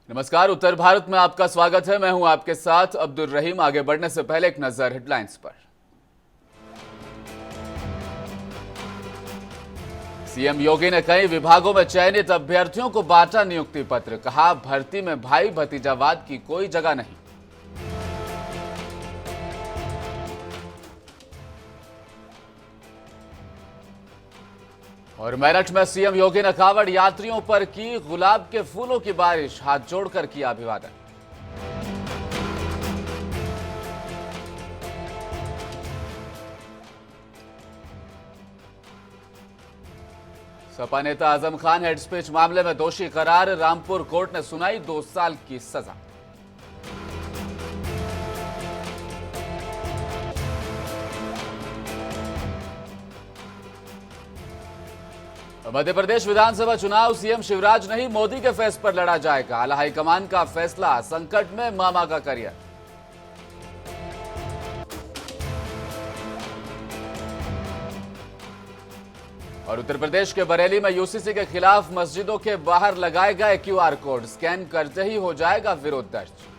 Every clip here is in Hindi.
नमस्कार। उत्तर भारत में आपका स्वागत है। मैं हूं आपके साथ अब्दुल रहीम। आगे बढ़ने से पहले एक नजर हेडलाइंस पर। सीएम योगी ने कई विभागों में चयनित अभ्यर्थियों को बांटा नियुक्ति पत्र। कहा, भर्ती में भाई भतीजावाद की कोई जगह नहीं। और मेरठ में सीएम योगी ने कांवड़ यात्रियों पर की गुलाब के फूलों की बारिश। हाथ जोड़कर किया अभिवादन। सपा नेता आजम खान हेड स्पीच मामले में दोषी करार। रामपुर कोर्ट ने सुनाई 2 साल की सजा। मध्य प्रदेश विधानसभा चुनाव सीएम शिवराज नहीं, मोदी के फेस पर लड़ा जाएगा। आला हाईकमान का फैसला, संकट में मामा का करियर। और उत्तर प्रदेश के बरेली में यूसीसी के खिलाफ मस्जिदों के बाहर लगाए गए क्यूआर कोड, स्कैन करते ही हो जाएगा विरोध दर्ज।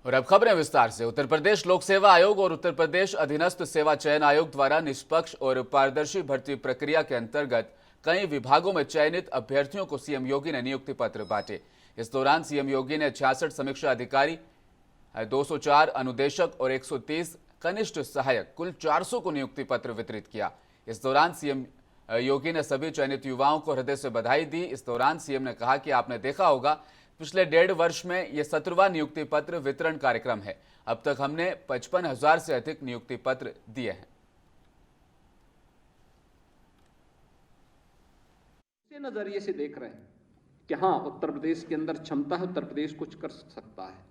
और अब खबरें विस्तार से। उत्तर प्रदेश लोक सेवा आयोग और उत्तर प्रदेश अधीनस्थ सेवा चयन आयोग द्वारा निष्पक्ष और पारदर्शी भर्ती प्रक्रिया के अंतर्गत कई विभागों में चयनित अभ्यर्थियों को सीएम योगी ने नियुक्ति पत्र बांटे। इस दौरान सीएम योगी ने 66 समीक्षा अधिकारी, 204 अनुदेशक और 130 कनिष्ठ सहायक, कुल 400 को नियुक्ति पत्र वितरित किया। इस दौरान सीएम योगी ने सभी चयनित युवाओं को हृदय से बधाई दी। इस दौरान सीएम ने कहा कि आपने देखा होगा, पिछले 1.5 वर्ष में यह 17वां नियुक्ति पत्र वितरण कार्यक्रम है। अब तक हमने 55,000 से अधिक नियुक्ति पत्र दिए हैं। नजरिए से देख रहे हैं कि हाँ, उत्तर प्रदेश के अंदर क्षमता है, उत्तर प्रदेश कुछ कर सकता है।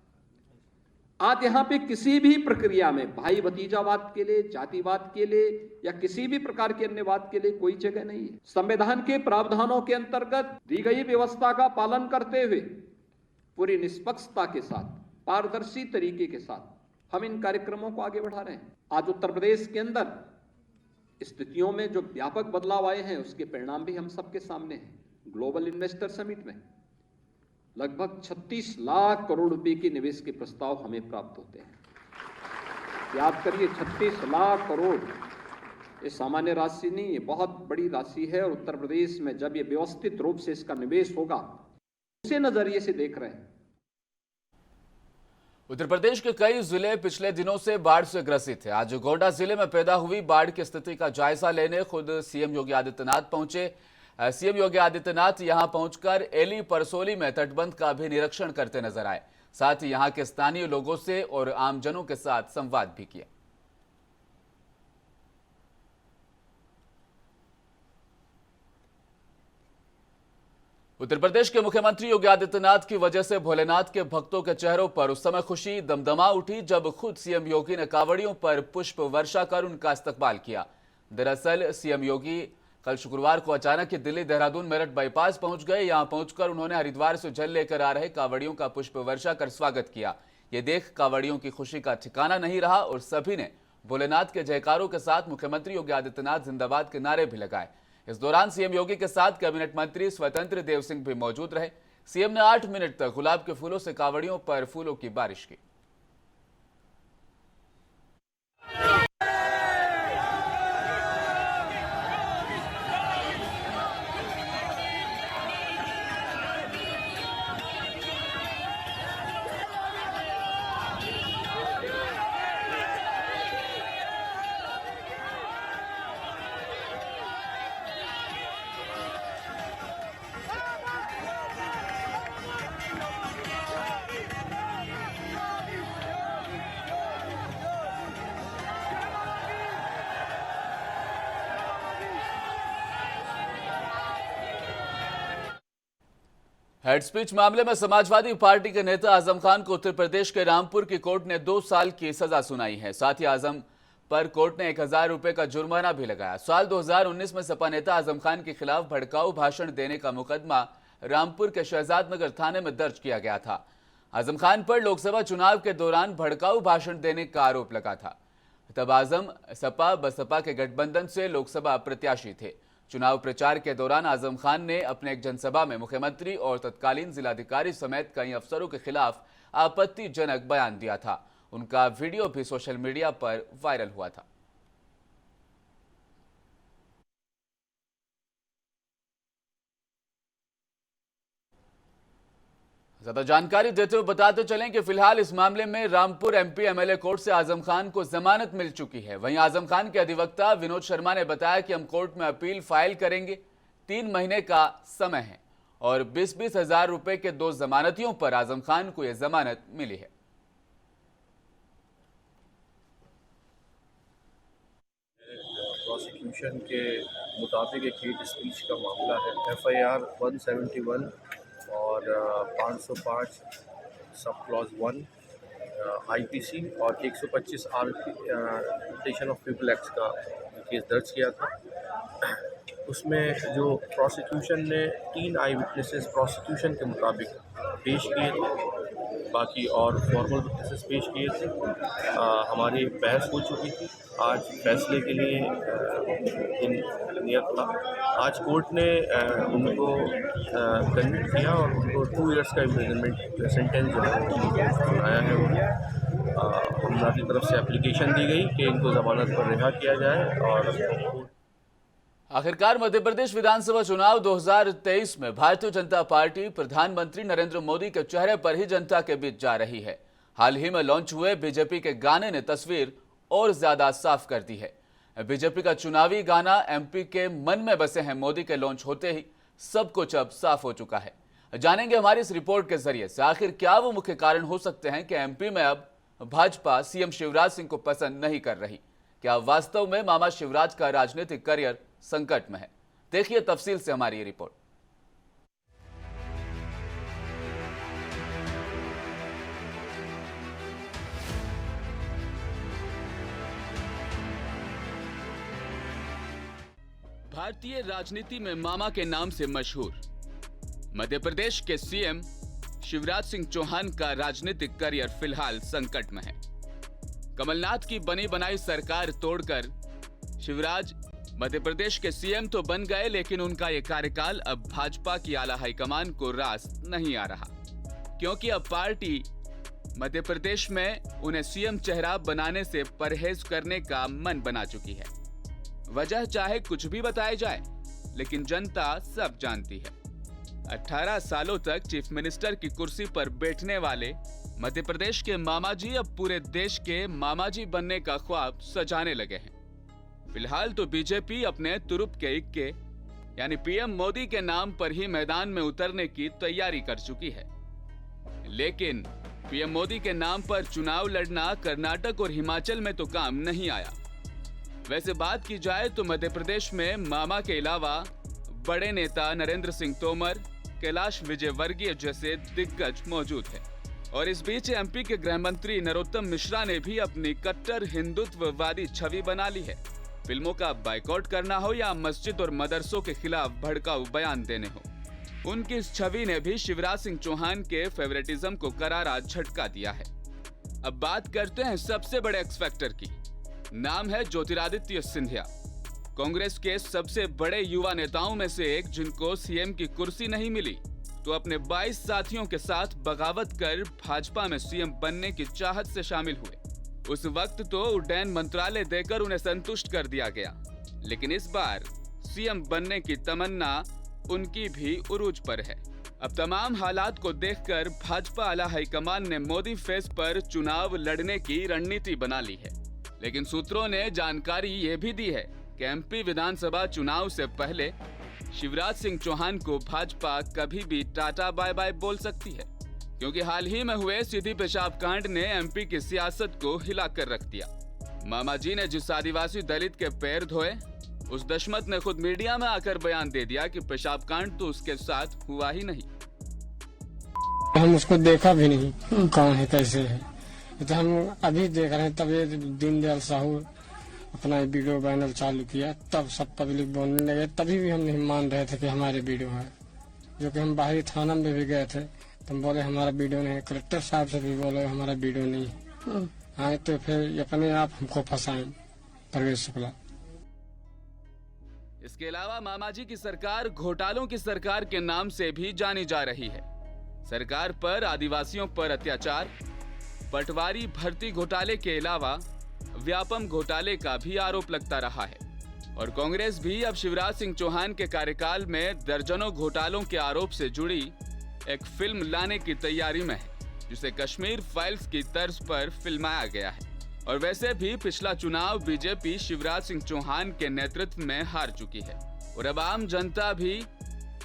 आज यहां पे किसी भी प्रक्रिया में भाई भतीजावाद के लिए, जातिवाद के लिए या किसी भी प्रकार के अन्यवाद के लिए कोई जगह नहीं है। संविधान के प्रावधानों के अंतर्गत दी गई व्यवस्था का पालन करते हुए पूरी निष्पक्षता के साथ, पारदर्शी तरीके के साथ हम इन कार्यक्रमों को आगे बढ़ा रहे हैं। आज उत्तर प्रदेश के अंदर स्थितियों में जो व्यापक बदलाव आए हैं, उसके परिणाम भी हम सबके सामने हैं। ग्लोबल इन्वेस्टर समिट में लगभग 36 लाख करोड़ रुपए के निवेश के प्रस्ताव हमें प्राप्त होते हैं। याद करिए, 36 लाख करोड़ ये सामान्य राशि नहीं, ये बहुत बड़ी राशि है। और उत्तर प्रदेश में जब ये व्यवस्थित रूप से इसका निवेश होगा, उसे नजरिए से देख रहे हैं। उत्तर प्रदेश के कई जिले पिछले दिनों से बाढ़ से ग्रसित है। आज गोंडा जिले में पैदा हुई बाढ़ की स्थिति का जायजा लेने खुद सीएम योगी आदित्यनाथ पहुंचे। सीएम योगी आदित्यनाथ यहां पहुंचकर एली परसोली में तटबंध का भी निरीक्षण करते नजर आए। साथ ही यहां के स्थानीय लोगों से और आमजनों के साथ संवाद भी किया। उत्तर प्रदेश के मुख्यमंत्री योगी आदित्यनाथ की वजह से भोलेनाथ के भक्तों के चेहरों पर उस समय खुशी दमदमा उठी जब खुद सीएम योगी ने कांवड़ियों पर पुष्प वर्षा कर उनका इस्तकबाल किया। दरअसल सीएम योगी कल शुक्रवार को अचानक ही दिल्ली देहरादून मेरठ बाईपास पहुंच गए। यहां पहुंचकर उन्होंने हरिद्वार से जल लेकर आ रहे कांवड़ियों का पुष्प वर्षा कर स्वागत किया। ये देख कांवड़ियों की खुशी का ठिकाना नहीं रहा और सभी ने भोलेनाथ के जयकारों के साथ मुख्यमंत्री योगी आदित्यनाथ जिंदाबाद के नारे भी लगाए। इस दौरान सीएम योगी के साथ कैबिनेट मंत्री स्वतंत्र देव सिंह भी मौजूद रहे। सीएम ने 8 मिनट तक गुलाब के फूलों से कांवड़ियों पर फूलों की बारिश की। हेड स्पीच मामले में समाजवादी पार्टी के नेता आजम खान को उत्तर प्रदेश के रामपुर की कोर्ट ने 2 साल की सजा सुनाई है। साथ ही आजम पर कोर्ट ने 1,000 रुपए का जुर्माना भी लगाया। साल 2019 में सपा नेता आजम खान के खिलाफ भड़काऊ भाषण देने का मुकदमा रामपुर के शहजाद नगर थाने में दर्ज किया गया था। आजम खान पर लोकसभा चुनाव के दौरान भड़काऊ भाषण देने का आरोप लगा था। तब आजम सपा बसपा के गठबंधन से लोकसभा प्रत्याशी थे। चुनाव प्रचार के दौरान आजम खान ने अपने एक जनसभा में मुख्यमंत्री और तत्कालीन जिलाधिकारी समेत कई अफसरों के खिलाफ आपत्तिजनक बयान दिया था। उनका वीडियो भी सोशल मीडिया पर वायरल हुआ था। ज्यादा जानकारी देते हुए बताते चलें कि फिलहाल इस मामले में रामपुर एमपी एमएलए कोर्ट से आजम खान को जमानत मिल चुकी है। वहीं आजम खान के अधिवक्ता विनोद शर्मा ने बताया कि हम कोर्ट में अपील फाइल करेंगे। 3 महीने का समय है और 20-20 हजार रुपए के 2 जमानतियों पर आजम खान को यह जमानत मिली है। प्रोसिक्यूशन के मुताबिक एक हेट स्पीच का मामला है। FIR 171 और 505 सब क्लॉज 1 IPC और 125 प्रोटेक्शन ऑफ पीपल एक्ट का केस दर्ज किया था। उसमें जो प्रोसिक्यूशन ने 3 आई विटनेसेस प्रोसिक्यूशन के मुताबिक पेश किए थे, बाकी और फॉर्मल विटनेसेस पेश किए थे। हमारी बहस हो चुकी थी। आज फैसले के लिए नियत था। आज कोर्ट ने उनको कन्विक्ट किया और उनको 2 इयर्स का इम्प्रिजनमेंट सेंटेंस जो है सुनाया है। हमारी तरफ से एप्लीकेशन दी गई कि इनको ज़मानत पर रिहा किया जाए। और आखिरकार मध्य प्रदेश विधानसभा चुनाव 2023 में भारतीय जनता पार्टी प्रधानमंत्री नरेंद्र मोदी के चेहरे पर ही जनता के बीच जा रही है। हाल ही में लॉन्च हुए बीजेपी के गाने ने तस्वीर और ज्यादा साफ कर दी है। बीजेपी का चुनावी गाना एमपी के मन में बसे हैं मोदी के लॉन्च होते ही सब कुछ अब साफ हो चुका है। जानेंगे हमारी इस रिपोर्ट के जरिए से आखिर क्या वो मुख्य कारण हो सकते हैं कि एमपी में अब भाजपा सीएम शिवराज सिंह को पसंद नहीं कर रही। क्या वास्तव में मामा शिवराज का राजनीतिक करियर संकट में है? देखिए तफसील से हमारी ये रिपोर्ट। भारतीय राजनीति में मामा के नाम से मशहूर मध्य प्रदेश के सीएम शिवराज सिंह चौहान का राजनीतिक करियर फिलहाल संकट में है। कमलनाथ की बनी बनाई सरकार तोड़कर शिवराज मध्य प्रदेश के सीएम तो बन गए, लेकिन उनका ये कार्यकाल अब भाजपा की आला हाईकमान को रास नहीं आ रहा, क्योंकि अब पार्टी मध्य प्रदेश में उन्हें सीएम चेहरा बनाने से परहेज करने का मन बना चुकी है। वजह चाहे कुछ भी बताया जाए, लेकिन जनता सब जानती है। 18 सालों तक चीफ मिनिस्टर की कुर्सी पर बैठने वाले मध्य प्रदेश के मामाजी अब पूरे देश के मामाजी बनने का ख्वाब सजाने लगे हैं। फिलहाल तो बीजेपी अपने तुरुप के इक्के यानी पीएम मोदी के नाम पर ही मैदान में उतरने की तैयारी कर चुकी है, लेकिन पीएम मोदी के नाम पर चुनाव लड़ना कर्नाटक और हिमाचल में तो काम नहीं आया। वैसे बात की जाए तो मध्य प्रदेश में मामा के अलावा बड़े नेता नरेंद्र सिंह तोमर, कैलाश विजयवर्गीय जैसे दिग्गज मौजूद हैं। और इस बीच एमपी के गृह मंत्री नरोत्तम मिश्रा ने भी अपनी कट्टर हिंदुत्ववादी छवि बना ली है। फिल्मों का बायकॉट करना हो या मस्जिद और मदरसों के खिलाफ भड़काऊ बयान देने हो, उनकी इस छवि ने भी शिवराज सिंह चौहान के फेवरेटिज्म को करारा झटका दिया है। अब बात करते हैं सबसे बड़े एक्स फैक्टर की। नाम है ज्योतिरादित्य सिंधिया, कांग्रेस के सबसे बड़े युवा नेताओं में से एक, जिनको सीएम की कुर्सी नहीं मिली तो अपने 22 साथियों के साथ बगावत कर भाजपा में सीएम बनने की चाहत से शामिल हुए। उस वक्त तो उड्डयन मंत्रालय देकर उन्हें संतुष्ट कर दिया गया, लेकिन इस बार सीएम बनने की तमन्ना उनकी भी उरूज पर है। अब तमाम हालात को देखकर भाजपा आला हाईकमान ने मोदी फेस पर चुनाव लड़ने की रणनीति बना ली है। लेकिन सूत्रों ने जानकारी ये भी दी है कि एमपी विधानसभा चुनाव से पहले शिवराज सिंह चौहान को भाजपा कभी भी टाटा बाय बाय बोल सकती है, क्योंकि हाल ही में हुए सीधी पेशाब कांड ने एमपी की सियासत को हिलाकर रख दिया। मामाजी ने जिस आदिवासी दलित के पैर धोए, उस दशमत ने खुद मीडिया में आकर बयान दे दिया कि पेशाब कांड तो उसके साथ हुआ ही नहीं। हम उसको देखा भी नहीं कौन है कैसे है, तो हम अभी देख रहे हैं। तब ये दीनदयाल साहू अपना वीडियो बैनर चालू किया, तब सब पब्लिक बोलने लगे। तभी भी हम नहीं मान रहे थे कि हमारे वीडियो है, जो कि हम बाहरी थाना में भी गए थे तो हम बोले हमारा वीडियो नहीं है। कलेक्टर साहब से भी बोले हमारा वीडियो नहीं है। आए तो फिर अपने आप हमको फंसाएं परवेश शुक्ला। इसके अलावा मामाजी की सरकार घोटालों की सरकार के नाम से भी जानी जा रही है। सरकार पर आदिवासियों पर अत्याचार, पटवारी भर्ती घोटाले के अलावा व्यापम घोटाले का भी आरोप लगता रहा है और कांग्रेस भी अब शिवराज सिंह चौहान के कार्यकाल में दर्जनों घोटालों के आरोप से जुड़ी एक फिल्म लाने की तैयारी में है, जिसे कश्मीर फाइल्स की तर्ज पर फिल्माया गया है। और वैसे भी पिछला चुनाव बीजेपी शिवराज सिंह चौहान के नेतृत्व में हार चुकी है और अब आम जनता भी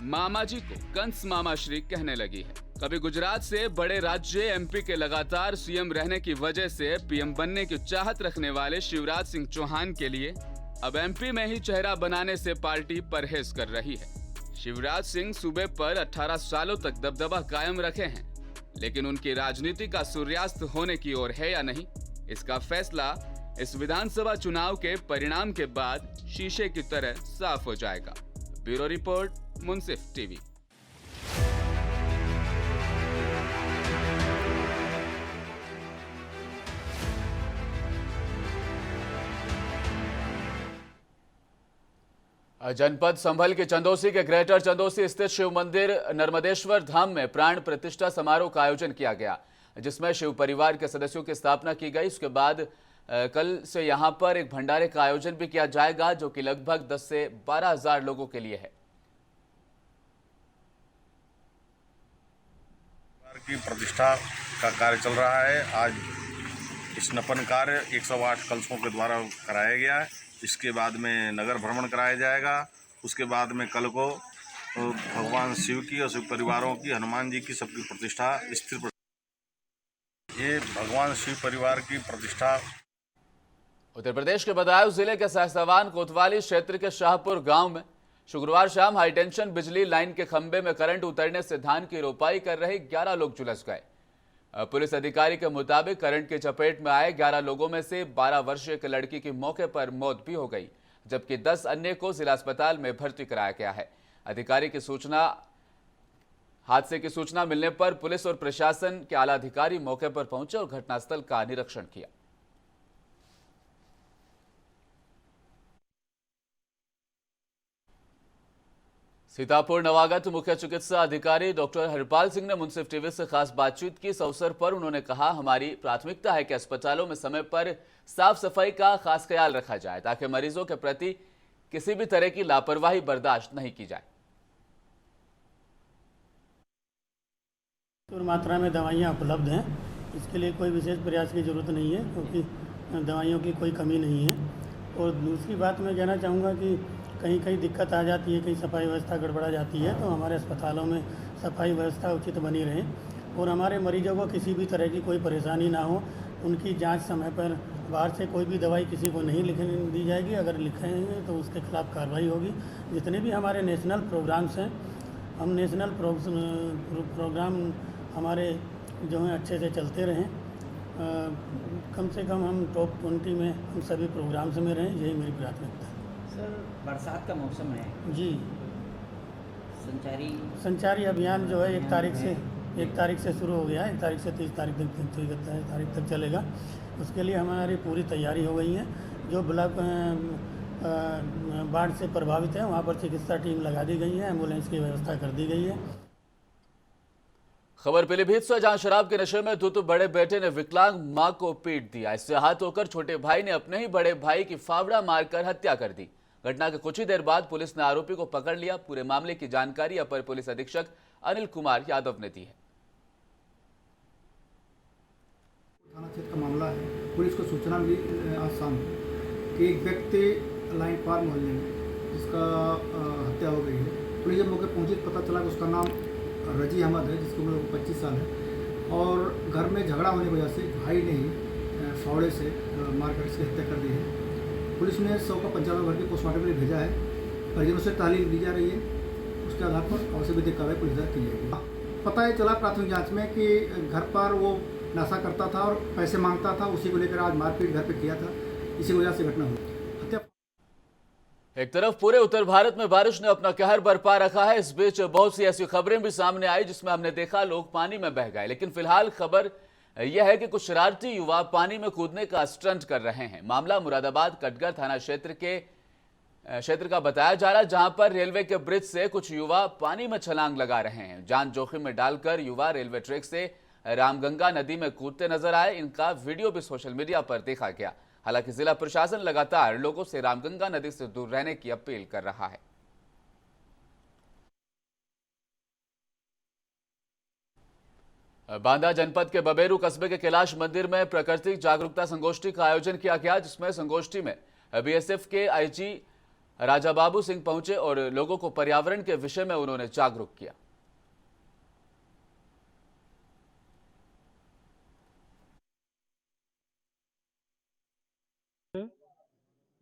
मामाजी को कंस मामाश्री कहने लगी है। कभी गुजरात से बड़े राज्य एमपी के लगातार सीएम रहने की वजह से पीएम बनने की चाहत रखने वाले शिवराज सिंह चौहान के लिए अब एमपी में ही चेहरा बनाने से पार्टी परहेज कर रही है। शिवराज सिंह सूबे पर 18 सालों तक दबदबा कायम रखे हैं, लेकिन उनकी राजनीति का सूर्यास्त होने की ओर है या नहीं, इसका फैसला इस विधानसभा चुनाव के परिणाम के बाद शीशे की तरह साफ हो जाएगा। ब्यूरो रिपोर्ट, मुंसिफ टीवी। जनपद संभल के चंदौसी के ग्रेटर चंदौसी स्थित शिव मंदिर नर्मदेश्वर धाम में प्राण प्रतिष्ठा समारोह का आयोजन किया गया, जिसमें शिव परिवार के सदस्यों की स्थापना की गई। उसके बाद कल से यहां पर एक भंडारे का आयोजन भी किया जाएगा, जो कि लगभग 10 से 12 हजार लोगों के लिए है। की प्रतिष्ठा का कार्य चल रहा है। आज स्नापन कार्य 108 कलशों के द्वारा कराया गया है। इसके बाद में नगर भ्रमण कराया जाएगा। उसके बाद में कल को भगवान शिव की और शिव परिवारों की, हनुमान जी की, सबकी प्रतिष्ठा स्थिर। ये भगवान शिव परिवार की प्रतिष्ठा। उत्तर प्रदेश के बदायूं जिले के सहसवान कोतवाली क्षेत्र के शाहपुर गांव में शुक्रवार शाम हाईटेंशन बिजली लाइन के खंभे में करंट उतरने से धान की रोपाई कर रहे 11 लोग झुलस गए। पुलिस अधिकारी के मुताबिक करंट की चपेट में आए 11 लोगों में से 12 वर्षीय एक लड़की की मौके पर मौत भी हो गई, जबकि 10 अन्य को जिला अस्पताल में भर्ती कराया गया है। अधिकारी की सूचना हादसे की सूचना मिलने पर पुलिस और प्रशासन के आला अधिकारी मौके पर पहुंचे और घटनास्थल का निरीक्षण किया। सीतापुर नवागत मुख्य चिकित्सा अधिकारी डॉक्टर हरपाल सिंह ने मुंसिफ टीवी से खास बातचीत की। इस अवसर पर उन्होंने कहा, हमारी प्राथमिकता है कि अस्पतालों में समय पर साफ सफाई का खास ख्याल रखा जाए, ताकि मरीजों के प्रति किसी भी तरह की लापरवाही बर्दाश्त नहीं की जाए। मात्रा में दवाइयाँ उपलब्ध हैं, इसके लिए कोई विशेष प्रयास की ज़रूरत नहीं है, क्योंकि दवाइयों की कोई कमी नहीं है। और दूसरी बात मैं कहना चाहूँगा कि कहीं कहीं दिक्कत आ जाती है, कहीं सफाई व्यवस्था गड़बड़ा जाती है, तो हमारे अस्पतालों में सफाई व्यवस्था उचित बनी रहे और हमारे मरीजों को किसी भी तरह की कोई परेशानी ना हो। उनकी जांच समय पर, बाहर से कोई भी दवाई किसी को नहीं लिखने दी जाएगी। अगर लिखेंगे तो उसके खिलाफ कार्रवाई होगी। जितने भी हमारे नेशनल प्रोग्राम्स हैं, हम नेशनल प्रोग्राम हमारे जो हैं अच्छे से चलते रहें। कम से कम हम टॉप 20 में हम सभी प्रोग्राम्स में रहें, यही मेरी प्राथमिकता है। सर, बरसात का मौसम है जी, संचारी अभियान जो है 1 तारीख से शुरू हो गया है। 1 तारीख से 30 तारीख तक चलेगा। उसके लिए हमारी पूरी तैयारी हो गई है। जो ब्लॉक बाढ़ से प्रभावित है, वहाँ पर चिकित्सा टीम लगा दी गई है, एम्बुलेंस की व्यवस्था कर दी गई है। खबर पीलीभीत से, जहां शराब के नशे में धुत बड़े बेटे ने विकलांग मां को पीट दिया। इससे आहत होकर छोटे भाई ने अपने ही बड़े भाई की फावड़ा मारकर हत्या कर दी। घटना के कुछ ही देर बाद पुलिस ने आरोपी को पकड़ लिया। पूरे मामले की जानकारी अपर पुलिस अधीक्षक अनिल कुमार यादव ने दी है। थाना क्षेत्र का मामला है। पुलिस को सूचना मिली आज शाम कि एक व्यक्ति लाइन पार मोहल्ले में जिसका हत्या हो गई है। पुलिस जब मौके पहुंची तो पता चला कि उसका नाम रजी अहमद है, जिसकी उम्र 25 साल है और घर में झगड़ा होने की वजह से भाई ने ही फावड़े से मारकर इसकी हत्या कर दी है। पुलिस ने 100 का 95 भर के पोस्टमार्टम के लिए भेजा है। परिजनों से तहलील ली जा रही है। उसके आधार पर आवश्यक विधिक कार्रवाई पुलिस द्वारा की जाएगी। पता है चला प्राथमिक जांच में कि घर पर वो नशा करता था और पैसे मांगता था, उसी को लेकर आज मारपीट घर पे किया था। इसी वजह से घटना हुई। एक तरफ पूरे उत्तर भारत में बारिश ने अपना कहर बरपा रखा है। इस बीच बहुत सी ऐसी खबरें भी सामने आई जिसमें हमने देखा लोग पानी में बह गए, लेकिन फिलहाल खबर यह है कि कुछ शरारती युवा पानी में कूदने का स्टंट कर रहे हैं। मामला मुरादाबाद कटघर थाना क्षेत्र का बताया जा रहा है, जहां पर रेलवे के ब्रिज से कुछ युवा पानी में छलांग लगा रहे हैं। जान जोखिम में डालकर युवा रेलवे ट्रैक से रामगंगा नदी में कूदते नजर आए। इनका वीडियो भी सोशल मीडिया पर देखा गया। हालांकि जिला प्रशासन लगातार लोगों से रामगंगा नदी से दूर रहने की अपील कर रहा है। बांदा जनपद के बबेरू कस्बे के कैलाश मंदिर में प्राकृतिक जागरूकता संगोष्ठी का आयोजन किया गया, जिसमें संगोष्ठी में बीएसएफ के आईजी राजा बाबू सिंह पहुंचे और लोगों को पर्यावरण के विषय में उन्होंने जागरूक किया।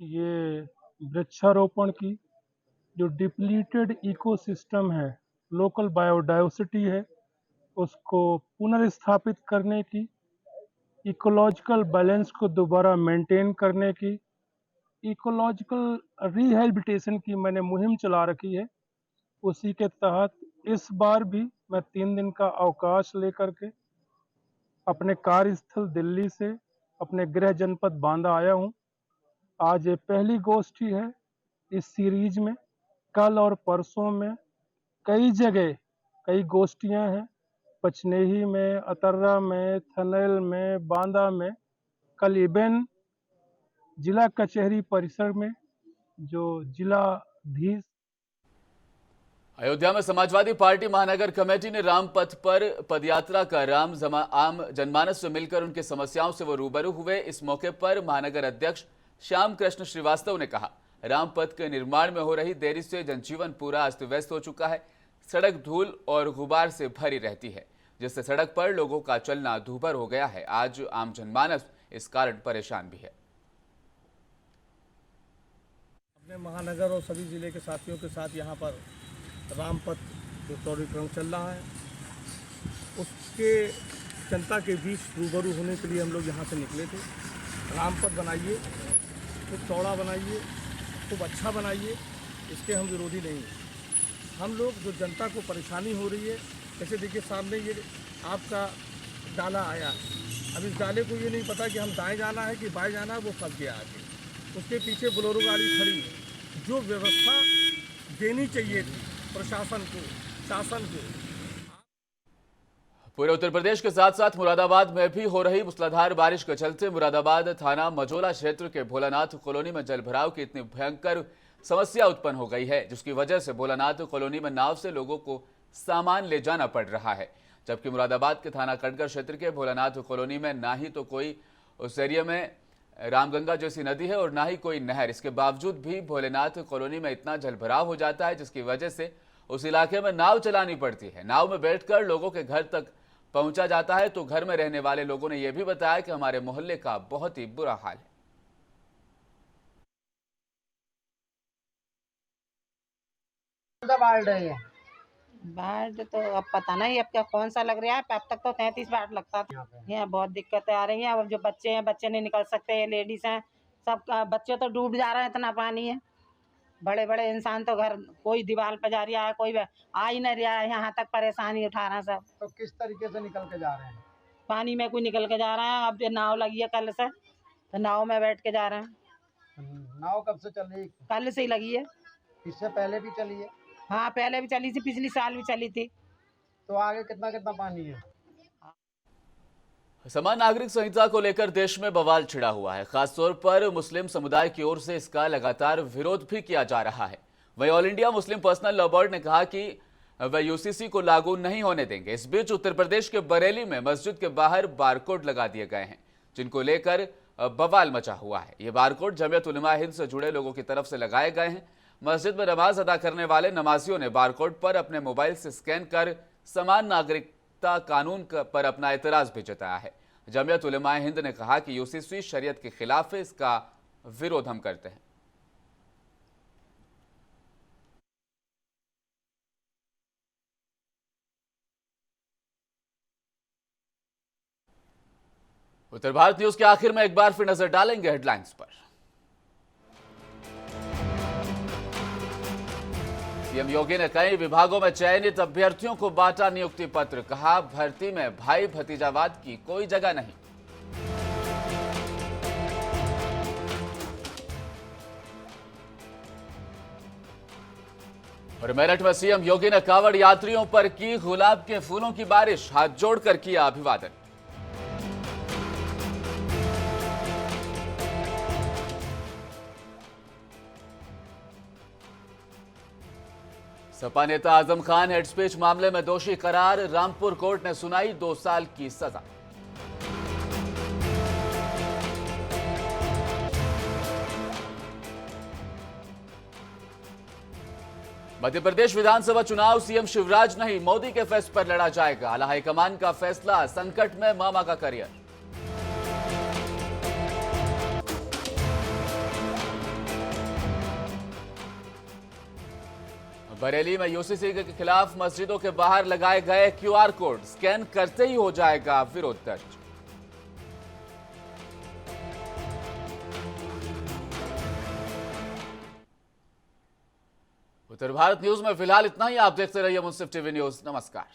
ये वृक्षारोपण की जो डिप्लीटेड इकोसिस्टम है, लोकल बायोडायवर्सिटी है, उसको पुनर्स्थापित करने की, इकोलॉजिकल बैलेंस को दोबारा मेंटेन करने की, इकोलॉजिकल रिहेबिलिटेशन की मैंने मुहिम चला रखी है। उसी के तहत इस बार भी मैं 3 दिन का अवकाश लेकर के अपने कार्यस्थल दिल्ली से अपने गृह जनपद बांदा आया हूं। आज ये पहली गोष्ठी है इस सीरीज में। कल और परसों में कई जगह कई गोष्ठियां हैं, पचनेही में, अतर्रा में, थनेल में, बांदा में। कल इबन जिला कचहरी परिसर में जो जिलाधीश। अयोध्या में समाजवादी पार्टी महानगर कमेटी ने रामपथ पर पदयात्रा कर आम जनमानस से मिलकर उनकी समस्याओं से वो रूबरू हुए। इस मौके पर महानगर अध्यक्ष श्याम कृष्ण श्रीवास्तव ने कहा, रामपथ के निर्माण में हो रही देरी से जनजीवन पूरा अस्त व्यस्त हो चुका है। सड़क धूल और गुबार से भरी रहती है, जिससे सड़क पर लोगों का चलना दूभर हो गया है। आज आम जनमानस इस कारण परेशान भी है। अपने महानगर और सभी जिले के साथियों के साथ यहाँ पर रामपथ जो चौड़ीकरण चल रहा है, उसके जनता के बीच रूबरू होने के लिए हम लोग यहाँ से निकले थे। रामपथ बनाइए, खूब चौड़ा बनाइए, खूब अच्छा बनाइए, इसके हम विरोधी नहीं हैं। हम लोग जो जनता को परेशानी हो रही है, जैसे देखिए सामने ये आपका डाला आया है। अब इस डाले को ये नहीं पता कि हम दाएं जाना है कि बाएं जाना है, वो फंस गया आगे। उसके पीछे बोलेरो गाड़ी खड़ी है। जो व्यवस्था देनी चाहिए थी प्रशासन को, शासन को। पूरे उत्तर प्रदेश के साथ साथ मुरादाबाद में भी हो रही मूसलाधार बारिश के चलते मुरादाबाद थाना मझोला क्षेत्र के भोलानाथ कॉलोनी में जलभराव की इतनी भयंकर समस्या उत्पन्न हो गई है, जिसकी वजह से भोलानाथ कॉलोनी में नाव से लोगों को सामान ले जाना पड़ रहा है। जबकि मुरादाबाद के थाना कटघर क्षेत्र के भोलानाथ कॉलोनी में ना ही तो कोई उस एरिया में रामगंगा जैसी नदी है और ना ही कोई नहर। इसके बावजूद भी भोलेनाथ कॉलोनी में इतना जलभराव हो जाता है, जिसकी वजह से उस इलाके में नाव चलानी पड़ती है। नाव में बैठकर लोगों के घर तक पहुंचा जाता है। तो घर में रहने वाले लोगों ने यह भी बताया कि हमारे मोहल्ले का बहुत ही बुरा हाल है। बाढ़ तो अब पता नहीं अब क्या कौन सा लग रहा है। अब तक तो 33 बाढ़ लगता था। यहाँ बहुत दिक्कतें आ रही हैं। अब जो बच्चे हैं, बच्चे नहीं निकल सकते हैं, लेडीज हैं, सब बच्चे तो डूब जा रहे हैं, इतना पानी है। बड़े बड़े इंसान तो घर कोई दीवार पे जा रहा है, कोई आ ही नहीं रहा है। यहाँ तक परेशानी उठा रहे हैं सब। तो किस तरीके से निकल के जा रहे हैं? पानी में कोई निकल के जा रहा है। अब नाव लगी है कल से, तो नाव में बैठ के जा रहे हैं। नाव कब से चल रही है? कल से ही लगी है। इससे पहले भी चली है? हाँ, पहले भी चली थी, पिछली साल भी चली थी। तो आगे कितना कितना पानी है? समान नागरिक संहिता को लेकर देश में बवाल छिड़ा हुआ है। खासतौर पर मुस्लिम समुदाय की ओर से इसका लगातार विरोध भी किया जा रहा है। वहीं all India Muslim personal law board ने कहा कि वह यूसीसी को लागू नहीं होने देंगे। इस बीच उत्तर प्रदेश के बरेली में मस्जिद के बाहर बारकोड लगा दिए गए हैं, जिनको लेकर बवाल मचा हुआ है। ये बारकोड जमीयत उलमा हिंद से जुड़े लोगों की तरफ से लगाए गए हैं। मस्जिद में नमाज अदा करने वाले नमाजियों ने बारकोड पर अपने मोबाइल से स्कैन कर समान नागरिकता कानून पर अपना एतराज भी जताया है। जमीयत उलमा हिंद ने कहा कि यूसीसी शरीयत के खिलाफ है, इसका विरोध हम करते हैं। उत्तर भारत न्यूज के आखिर में एक बार फिर नजर डालेंगे हेडलाइंस पर। सीएम योगी ने कई विभागों में चयनित अभ्यर्थियों को बांटा नियुक्ति पत्र, कहा भर्ती में भाई भतीजावाद की कोई जगह नहीं। और मेरठ में सीएम योगी ने कांवड़ यात्रियों पर की गुलाब के फूलों की बारिश, हाथ जोड़कर किया अभिवादन। सपा नेता आजम खान हेड स्पीच मामले में दोषी करार, रामपुर कोर्ट ने सुनाई 2 साल की सजा। मध्य प्रदेश विधानसभा चुनाव सीएम शिवराज नहीं, मोदी के फैसले पर लड़ा जाएगा, आला हाईकमान का फैसला, संकट में मामा का करियर। बरेली में यूसीसी के खिलाफ मस्जिदों के बाहर लगाए गए क्यूआर कोड, स्कैन करते ही हो जाएगा विरोध दर्ज। उत्तर भारत न्यूज में फिलहाल इतना ही। आप देखते रहिए मुंसिफ टीवी न्यूज। नमस्कार।